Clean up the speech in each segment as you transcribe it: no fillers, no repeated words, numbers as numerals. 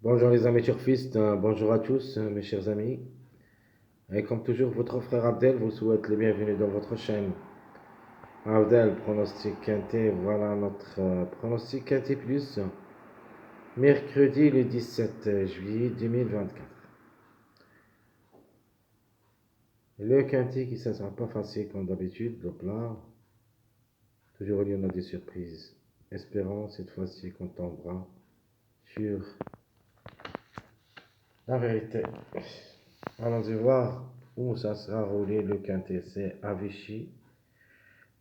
Bonjour les amis turfistes, bonjour à tous mes chers amis. Et comme toujours, votre frère Abdel vous souhaite les bienvenus dans votre chaîne. Abdel, pronostic quintet, voilà notre pronostic quintet plus. Mercredi le 17 juillet 2024. Le quintet qui ne sera pas facile comme d'habitude, le plat. Toujours il y en a des surprises. Espérons cette fois-ci qu'on tombera sur la vérité. Allons-y voir où ça sera roulé le quintet. C'est à Vichy.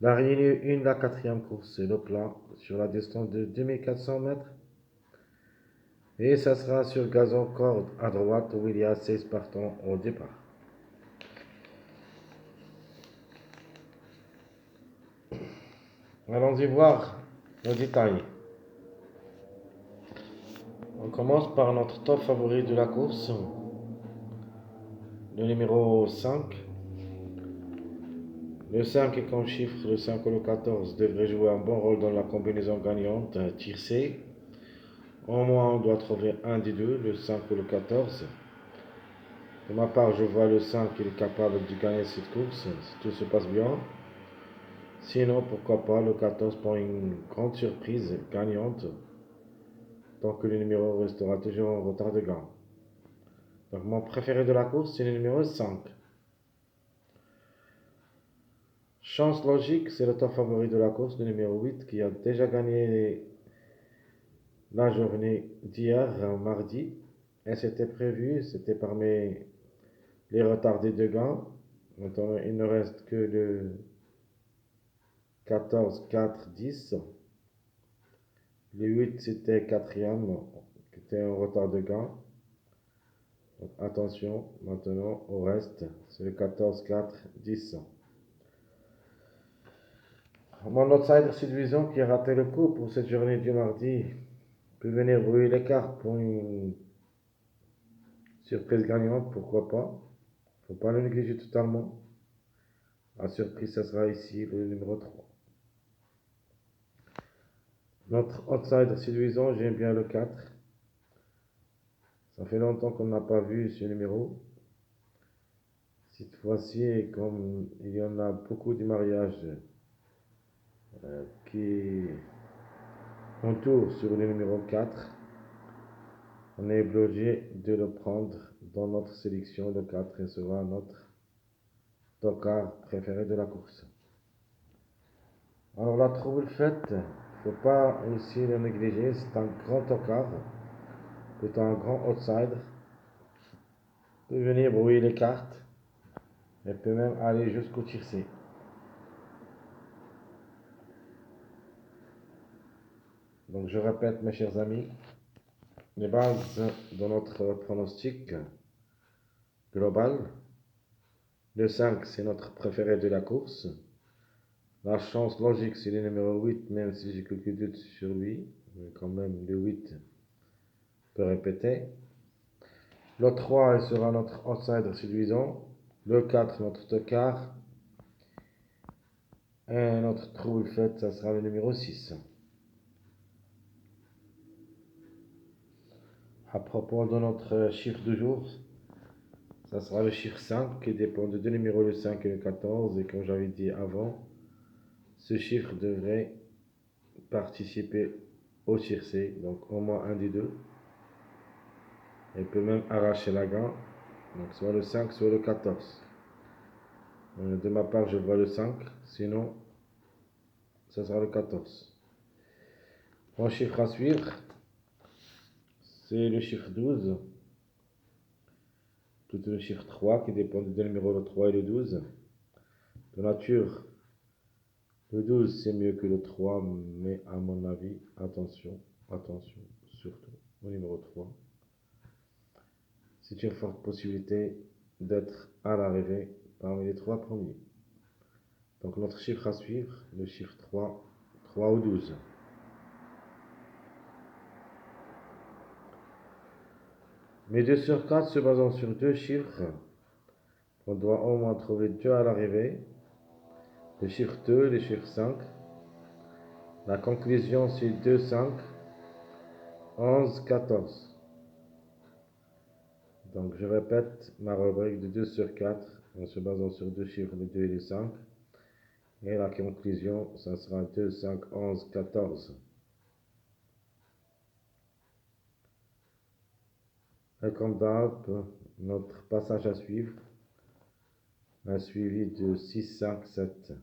La Réunion 1, la quatrième course, c'est le plat sur la distance de 2400 mètres. Et ça sera sur gazon corde à droite où il y a 16 partants au départ. Allons-y voir le détail. On commence par notre top favori de la course, le numéro 5. Le 5 est comme chiffre, le 5 ou le 14 devrait jouer un bon rôle dans la combinaison gagnante tiercée. Au moins, on doit trouver un des deux, le 5 ou le 14. De ma part, je vois le 5, il est capable de gagner cette course si tout se passe bien. Sinon, pourquoi pas le 14 pour une grande surprise gagnante, tant que le numéro restera toujours en retard de gain. Donc mon préféré de la course, c'est le numéro 5. Chance logique, c'est le top favori de la course, le numéro 8, qui a déjà gagné la journée d'hier, mardi. Et c'était prévu, c'était parmi les retardés de gain. Maintenant, il ne reste que le 14, 4, 10. Le 8, c'était quatrième, qui était en retard de gain. Donc attention maintenant au reste, c'est le 14, 4, 10. Mon outsider séduisant qui a raté le coup pour cette journée du mardi peut venir brouiller les cartes pour une surprise gagnante, pourquoi pas. Faut pas le négliger totalement. La surprise, ça sera ici le numéro 3. Notre outsider séduisant, j'aime bien le 4. Ça fait longtemps qu'on n'a pas vu ce numéro. Cette fois-ci, comme il y en a beaucoup de mariages qui entourent sur le numéro 4, on est obligé de le prendre dans notre sélection. Le 4 sera notre tocard préféré de la course. Alors la trouble faite, il ne faut pas aussi le négliger, c'est un grand tocard, plutôt un grand outsider. Il peut venir brouiller les cartes et peut même aller jusqu'au tiercé. Donc je répète mes chers amis, les bases de notre pronostic global. Le 5 c'est notre préféré de la course. La chance logique c'est le numéro 8, même si j'ai quelques doutes sur lui. Mais quand même le 8 peut répéter. Le 3 il sera notre outsider séduisant. Le 4 notre tocard. Et notre trouble faite, ça sera le numéro 6. À propos de notre chiffre du jour, ça sera le chiffre 5 qui dépend de deux numéros, le 5 et le 14. Et comme j'avais dit avant, ce chiffre devrait participer au tiercé, donc au moins un des deux. Il peut même arracher la gain, donc soit le 5, soit le 14. De ma part, je vois le 5, sinon, ça sera le 14. Mon chiffre à suivre, c'est le chiffre 12, plutôt le chiffre 3 qui dépend des deux numéros, le 3 et le 12. De nature, le 12 c'est mieux que le 3, mais à mon avis, attention, attention, surtout au numéro 3. C'est une forte possibilité d'être à l'arrivée parmi les trois premiers. Donc notre chiffre à suivre, le chiffre 3, 3 ou 12. Mais 2 sur 4 se basant sur deux chiffres, on doit au moins trouver deux à l'arrivée. Le chiffre 2 et le chiffre 5. La conclusion c'est 2, 5, 11, 14. Donc je répète ma rubrique de 2 sur 4 en se basant sur deux chiffres, le 2 et le 5. Et la conclusion, ça sera 2, 5, 11, 14. Et comme d'hab, notre passage à suivre, un suivi de 6, 5, 7.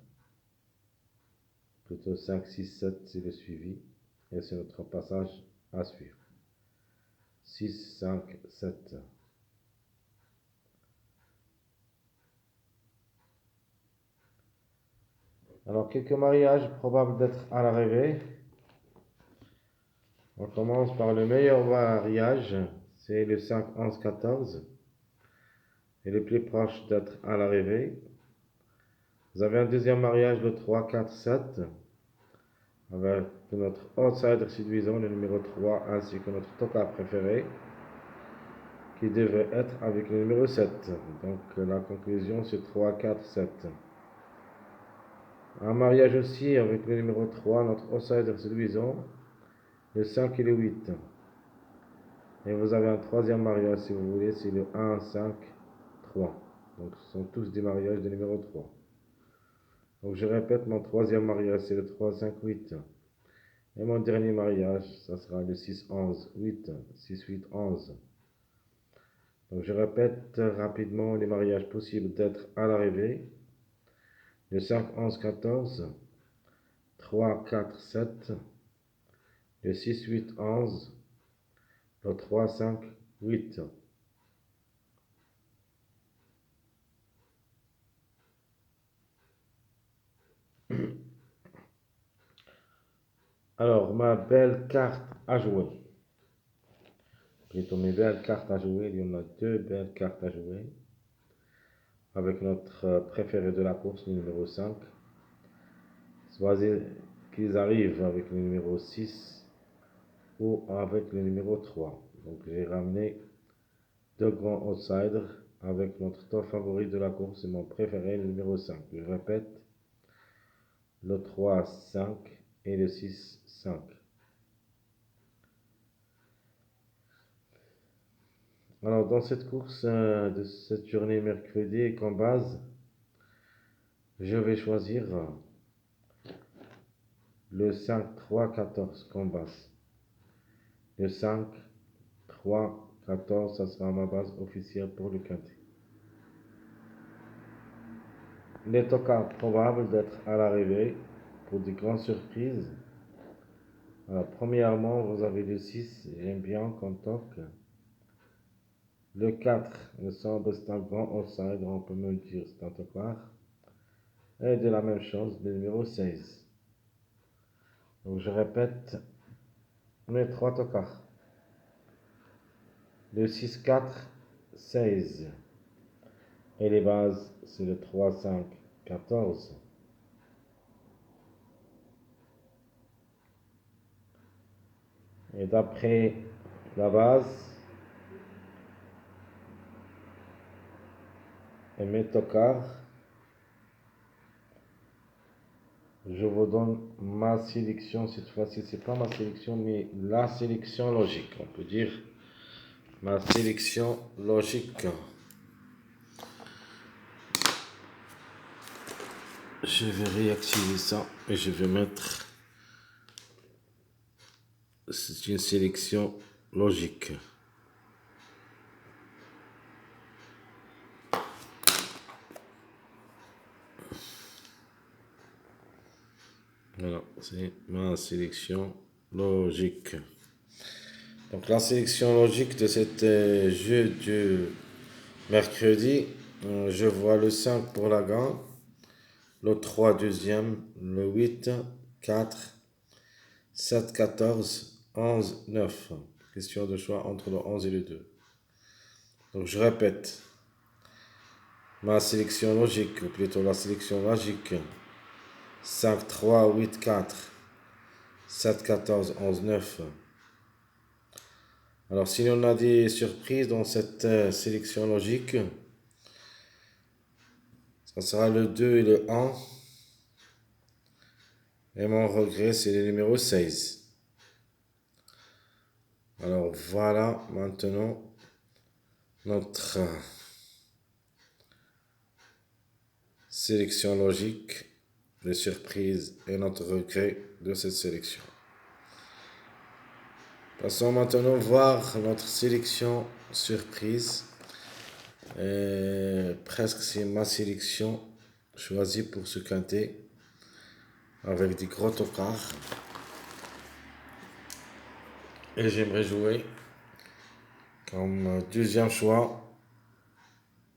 Plutôt 5, 6, 7, c'est le suivi. Et c'est notre passage à suivre. 6, 5, 7. Alors, quelques mariages probables d'être à l'arrivée. On commence par le meilleur mariage, c'est le 5, 11, 14. Et le plus proche d'être à l'arrivée. Vous avez un deuxième mariage, le 3, 4, 7. Avec notre outsider séduisant, le numéro 3, ainsi que notre toka préféré, qui devrait être avec le numéro 7. Donc la conclusion, c'est 3, 4, 7. Un mariage aussi avec le numéro 3, notre outsider séduisant, le 5 et le 8. Et vous avez un troisième mariage, si vous voulez, c'est le 1, 5, 3. Donc ce sont tous des mariages de numéro 3. Donc je répète, mon troisième mariage, c'est le 3, 5, 8. Et mon dernier mariage, ça sera le 6, 11, 8. 6, 8, 11. Donc je répète rapidement les mariages possibles d'être à l'arrivée. Le 5, 11, 14. 3, 4, 7. Le 6, 8, 11. Le 3, 5, 8. Alors, ma belle carte à jouer. Plutôt mes belles cartes à jouer. Il y en a deux belles cartes à jouer. Avec notre préféré de la course, le numéro 5. Soit qu'ils arrivent avec le numéro 6 ou avec le numéro 3. Donc j'ai ramené deux grands outsiders avec notre top favori de la course et mon préféré, le numéro 5. Je répète, le 3, 5 et le 6, 5. Alors dans cette course de cette journée mercredi, comme base, je vais choisir le 5, 3, 14 comme base. Le 5, 3, 14, ça sera ma base officielle pour le quintet. Les tocars probables d'être à l'arrivée pour des grandes surprises. Alors, premièrement, vous avez le 6, j'aime bien comme toc. Le 4, il semble c'est un grand outsider, on peut me dire c'est un tocard. Et de la même chose, le numéro 16. Donc je répète mes trois tocards. Le 6, 4, 16. Et les bases, c'est le 3, 5, 14. Et d'après la base et mes tocards, je vous donne ma sélection. Cette fois-ci, c'est pas ma sélection, mais la sélection logique. On peut dire ma sélection logique. Je vais réactiver ça et je vais mettre. C'est une sélection logique. Voilà, c'est ma sélection logique. Donc la sélection logique de cet jeu du mercredi, je vois le 5 pour la gagne, le 3 deuxième, le 8, 4, 7, 14, 11, 9. Question de choix entre le 11 et le 2. Donc je répète, ma sélection logique, ou plutôt la sélection logique, 5, 3, 8, 4, 7, 14, 11, 9. Alors, si on a des surprises dans cette sélection logique, ça sera le 2 et le 1. Et mon regret, c'est le numéro 16. Alors, voilà, maintenant, notre sélection logique, les surprises et notre regret de cette sélection. Passons maintenant voir notre sélection surprise. Presque c'est ma sélection choisie pour ce quintet avec des gros tocards. Et j'aimerais jouer comme deuxième choix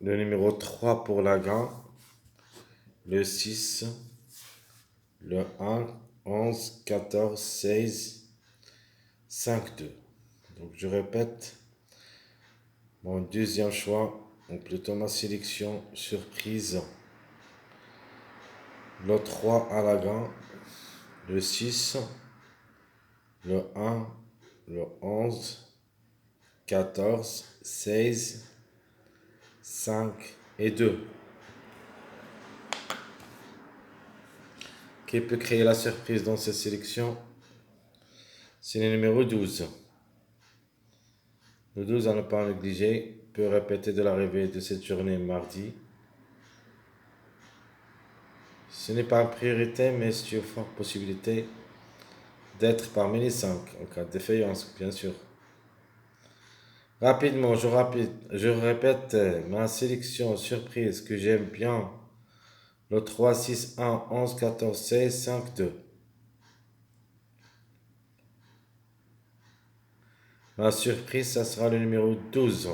le numéro 3 pour la gain, le 6, le 1, 11, 14, 16, 5, 2. Donc je répète, mon deuxième choix, ou plutôt ma sélection surprise, le 3 à la gain, le 6, le 1, le 11, 14, 16, 5 et 2. Qui peut créer la surprise dans cette sélection? C'est le numéro 12. Le 12 à ne pas négliger peut répéter de l'arrivée de cette journée mardi. Ce n'est pas une priorité, mais c'est une forte possibilité d'être parmi les 5 en cas de défaillance, bien sûr. Rapidement, je répète ma sélection surprise que j'aime bien. Le 3, 6, 1, 11, 14, 16, 5, 2. Ma surprise, ça sera le numéro 12.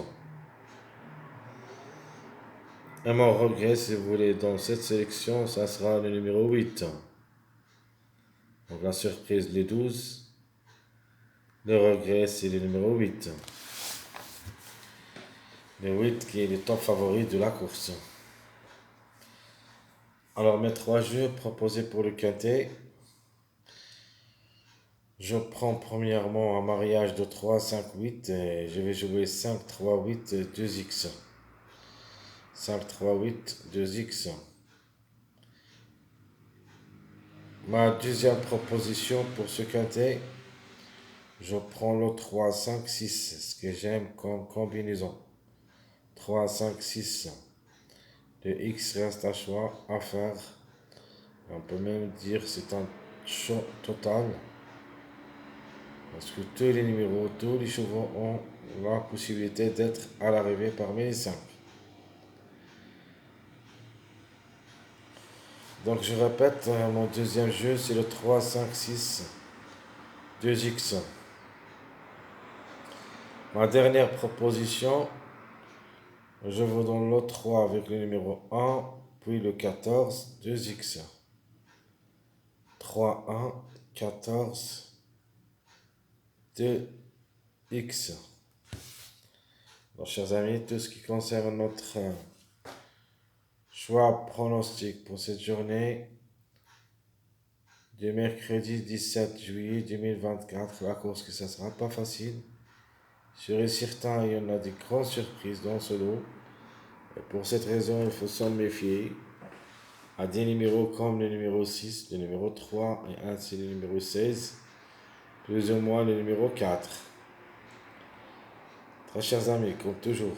Et mon regret, si vous voulez, dans cette sélection, ça sera le numéro 8. Donc la surprise, les 12. Le regret, c'est le numéro 8. Le 8 qui est le top favori de la course. Alors mes 3 jeux proposés pour le quintet. Je prends premièrement un mariage de 3, 5, 8 et je vais jouer 5, 3, 8, 2x. 5, 3, 8, 2x. Ma deuxième proposition pour ce quintet, je prends le 3, 5, 6, ce que j'aime comme combinaison. 3, 5, 6. Le X reste à choix, à faire. On peut même dire que c'est un choix total. Parce que tous les numéros, tous les chevaux ont la possibilité d'être à l'arrivée parmi les 5. Donc je répète, mon deuxième jeu c'est le 3, 5, 6, 2x. Ma dernière proposition, je vous donne le 3 avec le numéro 1, puis le 14, 2x. 3, 1, 14, 2x. Donc chers amis, tout ce qui concerne notre choix pronostic pour cette journée du mercredi 17 juillet 2024, la course que ça ne sera pas facile. Je suis certain il y en a des grandes surprises dans ce lot. Et pour cette raison, il faut s'en méfier. À des numéros comme le numéro 6, le numéro 3 et ainsi le numéro 16, plus ou moins le numéro 4. Très chers amis, comme toujours,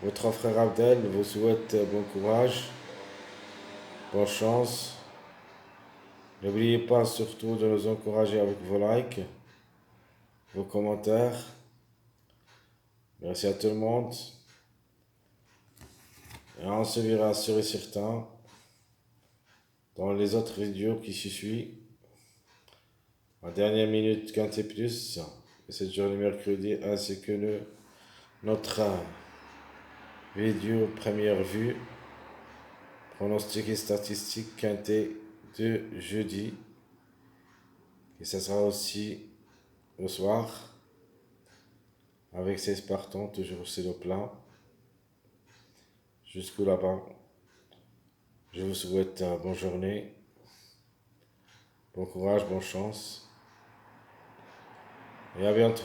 votre frère Abdel vous souhaite bon courage, bonne chance. N'oubliez pas surtout de nous encourager avec vos likes, vos commentaires. Merci à tout le monde. Et on se verra sûr et certain dans les autres vidéos qui se suivent. En dernière minute, Quintet Plus, cette journée mercredi, ainsi que notre vidéo première vue, pronostic et statistique Quintet de jeudi. Et ça sera aussi au soir, avec 16 partants, toujours c'est le plein. Jusqu'au là-bas. Je vous souhaite une bonne journée, bon courage, bonne chance et à bientôt.